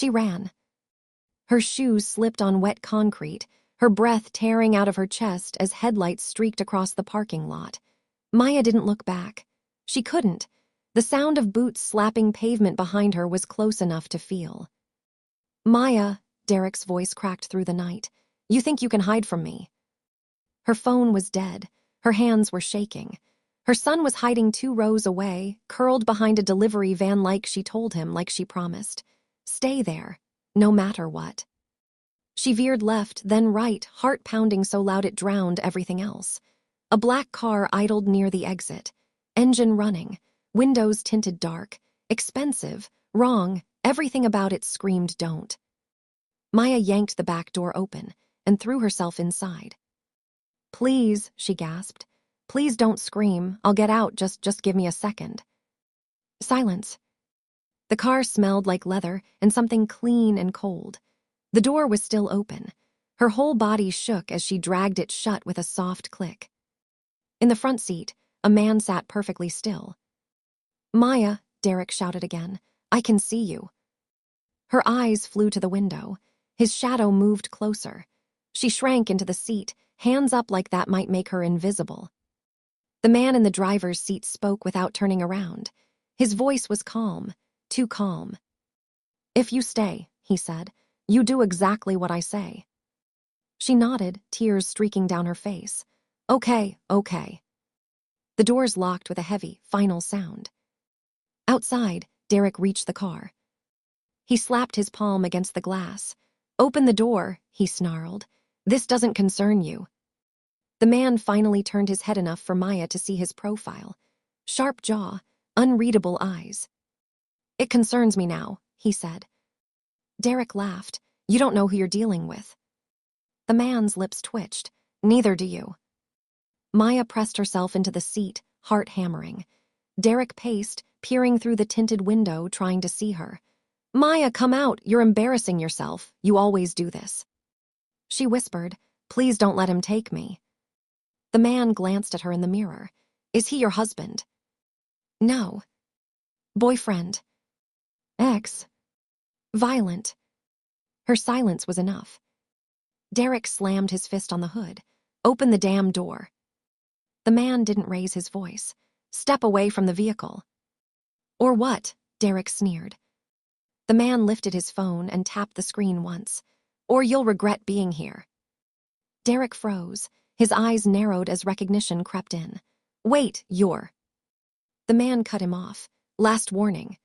She ran. Her shoes slipped on wet concrete, her breath tearing out of her chest as headlights streaked across the parking lot. Maya didn't look back. She couldn't. The sound of boots slapping pavement behind her was close enough to feel. Maya, Derek's voice cracked through the night. You think you can hide from me? Her phone was dead. Her hands were shaking. Her son was hiding 2 rows away, curled behind a delivery van like she told him, like she promised. Stay there, no matter what. She veered left, then right, heart pounding so loud it drowned everything else. A black car idled near the exit. Engine running, windows tinted dark, expensive, wrong, everything about it screamed don't. Maya yanked the back door open and threw herself inside. Please, she gasped. Please don't scream. I'll get out. Just give me a second. Silence. The car smelled like leather and something clean and cold. The door was still open. Her whole body shook as she dragged it shut with a soft click. In the front seat, a man sat perfectly still. Maya, Derek shouted again, I can see you. Her eyes flew to the window. His shadow moved closer. She shrank into the seat, hands up like that might make her invisible. The man in the driver's seat spoke without turning around. His voice was calm, too calm. If you stay, he said, you do exactly what I say. She nodded, tears streaking down her face. Okay. The doors locked with a heavy, final sound. Outside, Derek reached the car. He slapped his palm against the glass. Open the door, he snarled. This doesn't concern you. The man finally turned his head enough for Maya to see his profile. Sharp jaw, unreadable eyes. It concerns me now, he said. Derek laughed. You don't know who you're dealing with. The man's lips twitched. Neither do you. Maya pressed herself into the seat, heart hammering. Derek paced, peering through the tinted window, trying to see her. Maya, come out. You're embarrassing yourself. You always do this. She whispered, please don't let him take me. The man glanced at her in the mirror. Is he your husband? No. Boyfriend. Ex. Violent. Her silence was enough. Derek slammed his fist on the hood. Open the damn door. The man didn't raise his voice. Step away from the vehicle. Or what? Derek sneered. The man lifted his phone and tapped the screen once. Or you'll regret being here. Derek froze. His eyes narrowed as recognition crept in. Wait, you're... The man cut him off. Last warning.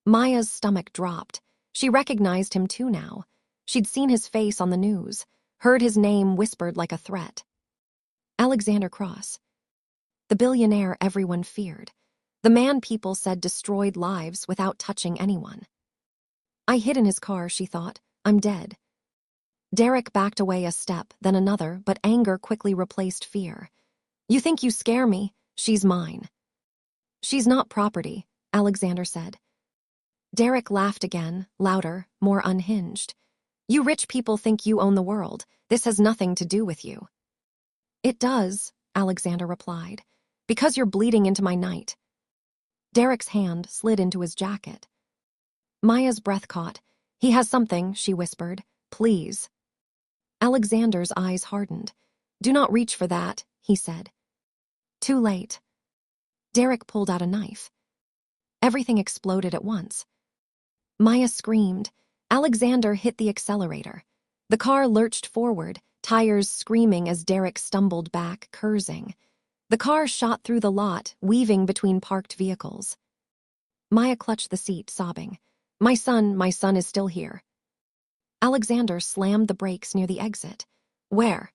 Maya's stomach dropped. She recognized him too now. She'd seen his face on the news, heard his name whispered like a threat. Alexander Cross. The billionaire everyone feared. The man people said destroyed lives without touching anyone. I hid in his car, she thought. I'm dead. Derek backed away a step, then another, but anger quickly replaced fear. You think you scare me? She's mine. She's not property, Alexander said. Derek laughed again, louder, more unhinged. You rich people think you own the world. This has nothing to do with you. It does, Alexander replied, because you're bleeding into my night. Derek's hand slid into his jacket. Maya's breath caught. He has something, she whispered. Please. Alexander's eyes hardened. Do not reach for that, he said. Too late. Derek pulled out a knife. Everything exploded at once. Maya screamed. Alexander hit the accelerator. The car lurched forward, tires screaming as Derek stumbled back, cursing. The car shot through the lot, weaving between parked vehicles. Maya clutched the seat, sobbing. My son is still here. Alexander slammed the brakes near the exit. Where?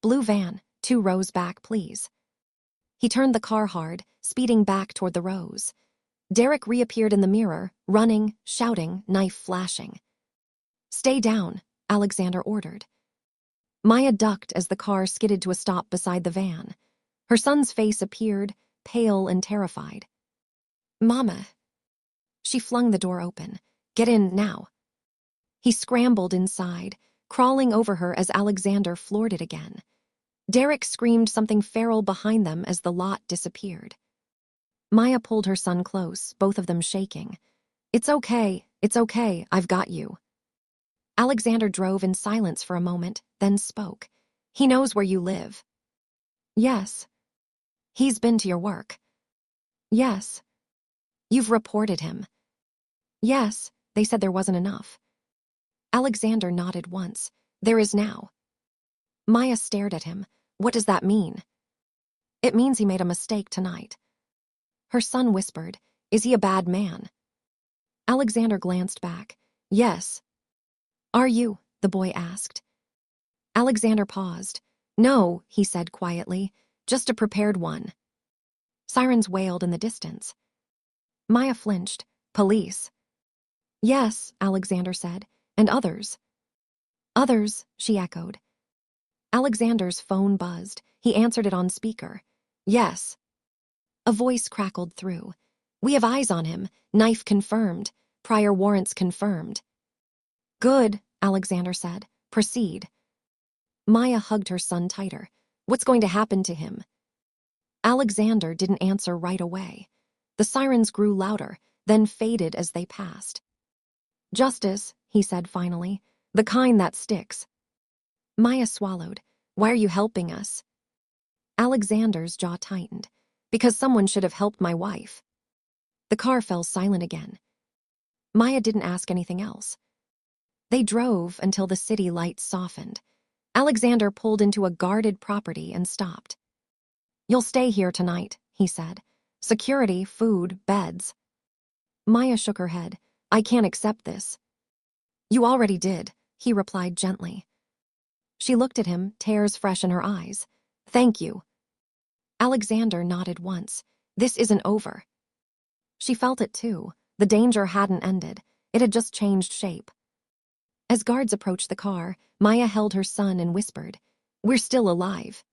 Blue van, 2 rows back, please. He turned the car hard, speeding back toward the rows. Derek reappeared in the mirror, running, shouting, knife flashing. Stay down, Alexander ordered. Maya ducked as the car skidded to a stop beside the van. Her son's face appeared, pale and terrified. Mama. She flung the door open. Get in, now. He scrambled inside, crawling over her as Alexander floored it again. Derek screamed something feral behind them as the lot disappeared. Maya pulled her son close, both of them shaking. It's okay, I've got you. Alexander drove in silence for a moment, then spoke. He knows where you live. Yes. He's been to your work. Yes. You've reported him. Yes, they said there wasn't enough. Alexander nodded once. There is now. Maya stared at him. What does that mean? It means he made a mistake tonight. Her son whispered, Is he a bad man? Alexander glanced back. Yes. Are you? The boy asked. Alexander paused. No, he said quietly, just a prepared one. Sirens wailed in the distance. Maya flinched. Police. Yes, Alexander said, and others. Others, she echoed. Alexander's phone buzzed. He answered it on speaker. Yes. A voice crackled through. We have eyes on him. Knife confirmed. Prior warrants confirmed. Good, Alexander said. Proceed. Maya hugged her son tighter. What's going to happen to him? Alexander didn't answer right away. The sirens grew louder, then faded as they passed. Justice, he said finally. The kind that sticks. Maya swallowed. Why are you helping us? Alexander's jaw tightened. Because someone should have helped my wife. The car fell silent again. Maya didn't ask anything else. They drove until the city lights softened. Alexander pulled into a guarded property and stopped. You'll stay here tonight, he said. Security, food, beds. Maya shook her head. I can't accept this. You already did, he replied gently. She looked at him, tears fresh in her eyes. Thank you. Alexander nodded once. This isn't over. She felt it too. The danger hadn't ended. It had just changed shape. As guards approached the car, Maya held her son and whispered, We're still alive.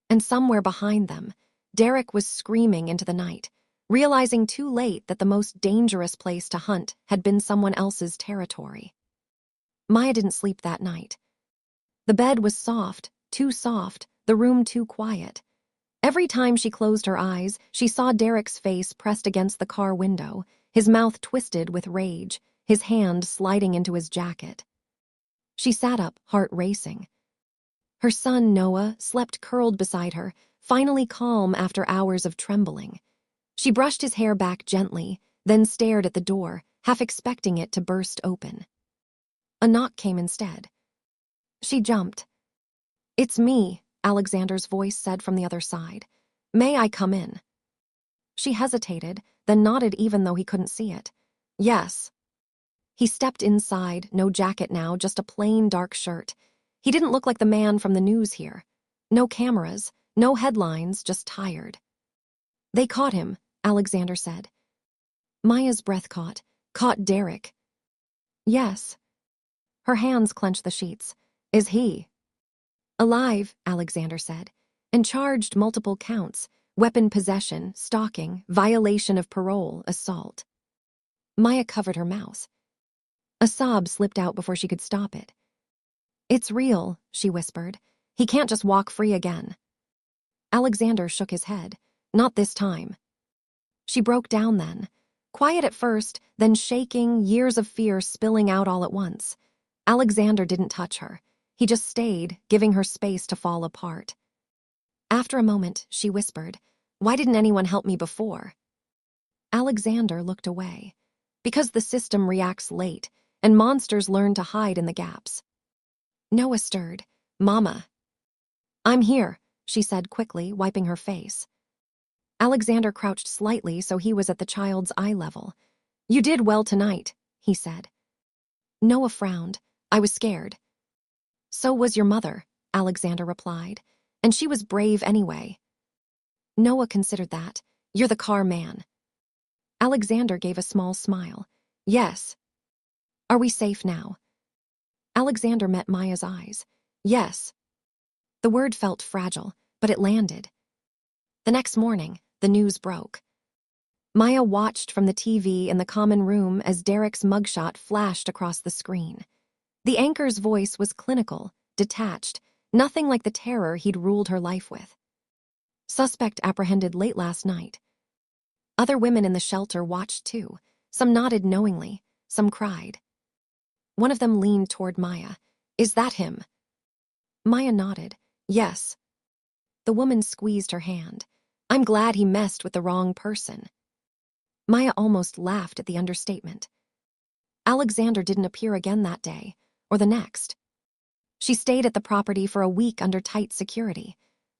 And somewhere behind them, Derek was screaming into the night, realizing too late that the most dangerous place to hunt had been someone else's territory. Maya didn't sleep that night. The bed was soft, too soft, the room too quiet. Every time she closed her eyes, she saw Derek's face pressed against the car window, his mouth twisted with rage, his hand sliding into his jacket. She sat up, heart racing. Her son, Noah, slept curled beside her, finally calm after hours of trembling. She brushed his hair back gently, then stared at the door, half expecting it to burst open. A knock came instead. She jumped. It's me, Alexander's voice said from the other side. May I come in? She hesitated, then nodded even though he couldn't see it. Yes. He stepped inside, no jacket now, just a plain dark shirt. He didn't look like the man from the news here. No cameras, no headlines, just tired. They caught him, Alexander said. Maya's breath caught Derek. Yes. Her hands clenched the sheets. Is he? Alive, Alexander said, and charged multiple counts, weapon possession, stalking, violation of parole, assault. Maya covered her mouth. A sob slipped out before she could stop it. It's real, she whispered. He can't just walk free again. Alexander shook his head. Not this time. She broke down then. Quiet at first, then shaking, years of fear spilling out all at once. Alexander didn't touch her. He just stayed, giving her space to fall apart. After a moment, she whispered, Why didn't anyone help me before? Alexander looked away. Because the system reacts late, and monsters learn to hide in the gaps. Noah stirred. Mama. I'm here, she said quickly, wiping her face. Alexander crouched slightly so he was at the child's eye level. You did well tonight, he said. Noah frowned. I was scared. So was your mother, Alexander replied, and she was brave anyway. Noah considered that. You're the car man. Alexander gave a small smile. Yes. Are we safe now? Alexander met Maya's eyes. Yes. The word felt fragile, but it landed. The next morning, the news broke. Maya watched from the TV in the common room as Derek's mugshot flashed across the screen. The anchor's voice was clinical, detached, nothing like the terror he'd ruled her life with. Suspect apprehended late last night. Other women in the shelter watched too, Some nodded knowingly, some cried. One of them leaned toward Maya. "Is that him?" Maya nodded. "Yes." The woman squeezed her hand. "I'm glad he messed with the wrong person." Maya almost laughed at the understatement. Alexander didn't appear again that day, or the next. She stayed at the property for a week under tight security.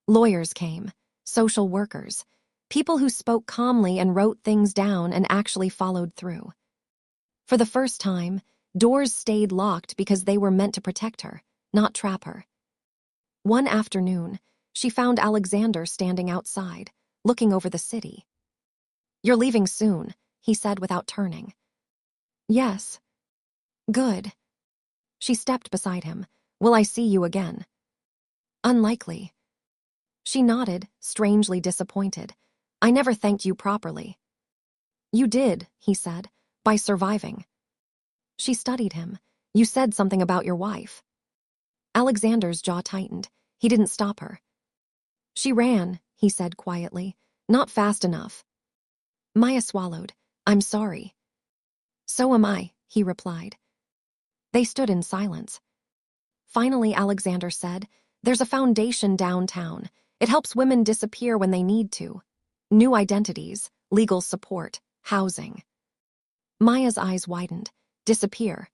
Lawyers came, social workers, people who spoke calmly and wrote things down and actually followed through. For the first time, doors stayed locked because they were meant to protect her, not trap her. One afternoon, she found Alexander standing outside, looking over the city. "You're leaving soon," he said without turning. "Yes." "Good." She stepped beside him. "Will I see you again?" "Unlikely." She nodded, strangely disappointed. "I never thanked you properly." "You did," he said, "by surviving." She studied him. "You said something about your wife." Alexander's jaw tightened. He didn't stop her. "She ran," he said quietly. "Not fast enough." Maya swallowed. "I'm sorry." "So am I," he replied. They stood in silence. Finally, Alexander said, "There's a foundation downtown. It helps women disappear when they need to. New identities, legal support, housing." Maya's eyes widened. "Disappear."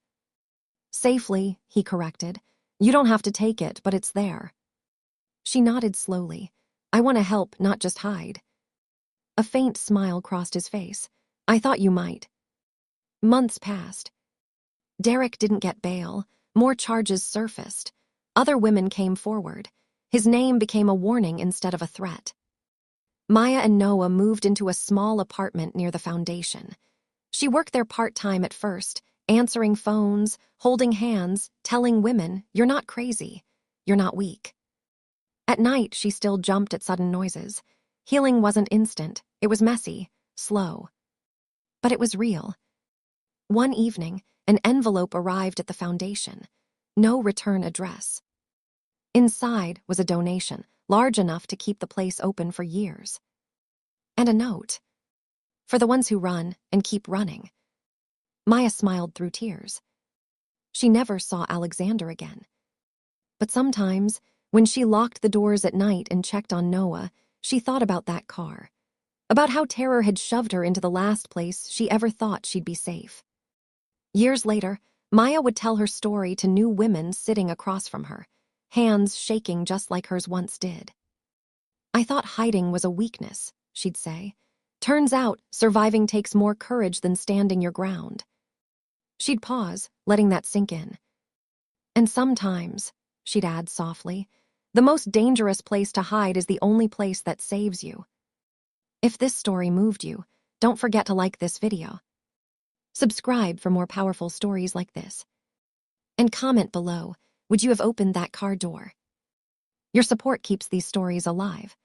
"Safely," he corrected. "You don't have to take it, but it's there." She nodded slowly. "I want to help, not just hide." A faint smile crossed his face. "I thought you might." Months passed. Derek didn't get bail. More charges surfaced. Other women came forward. His name became a warning instead of a threat. Maya and Noah moved into a small apartment near the foundation. She worked there part-time at first, answering phones, holding hands, telling women, "You're not crazy. You're not weak." At night, she still jumped at sudden noises. Healing wasn't instant. It was messy, slow. But it was real. One evening, an envelope arrived at the foundation. No return address. Inside was a donation, large enough to keep the place open for years. And a note. "For the ones who run and keep running." Maya smiled through tears. She never saw Alexander again. But sometimes, when she locked the doors at night and checked on Noah, she thought about that car. About how terror had shoved her into the last place she ever thought she'd be safe. Years later, Maya would tell her story to new women sitting across from her, hands shaking just like hers once did. "I thought hiding was a weakness," she'd say. "Turns out, surviving takes more courage than standing your ground." She'd pause, letting that sink in. "And sometimes," she'd add softly, "the most dangerous place to hide is the only place that saves you." If this story moved you, don't forget to like this video. Subscribe for more powerful stories like this. And comment below, would you have opened that car door? Your support keeps these stories alive.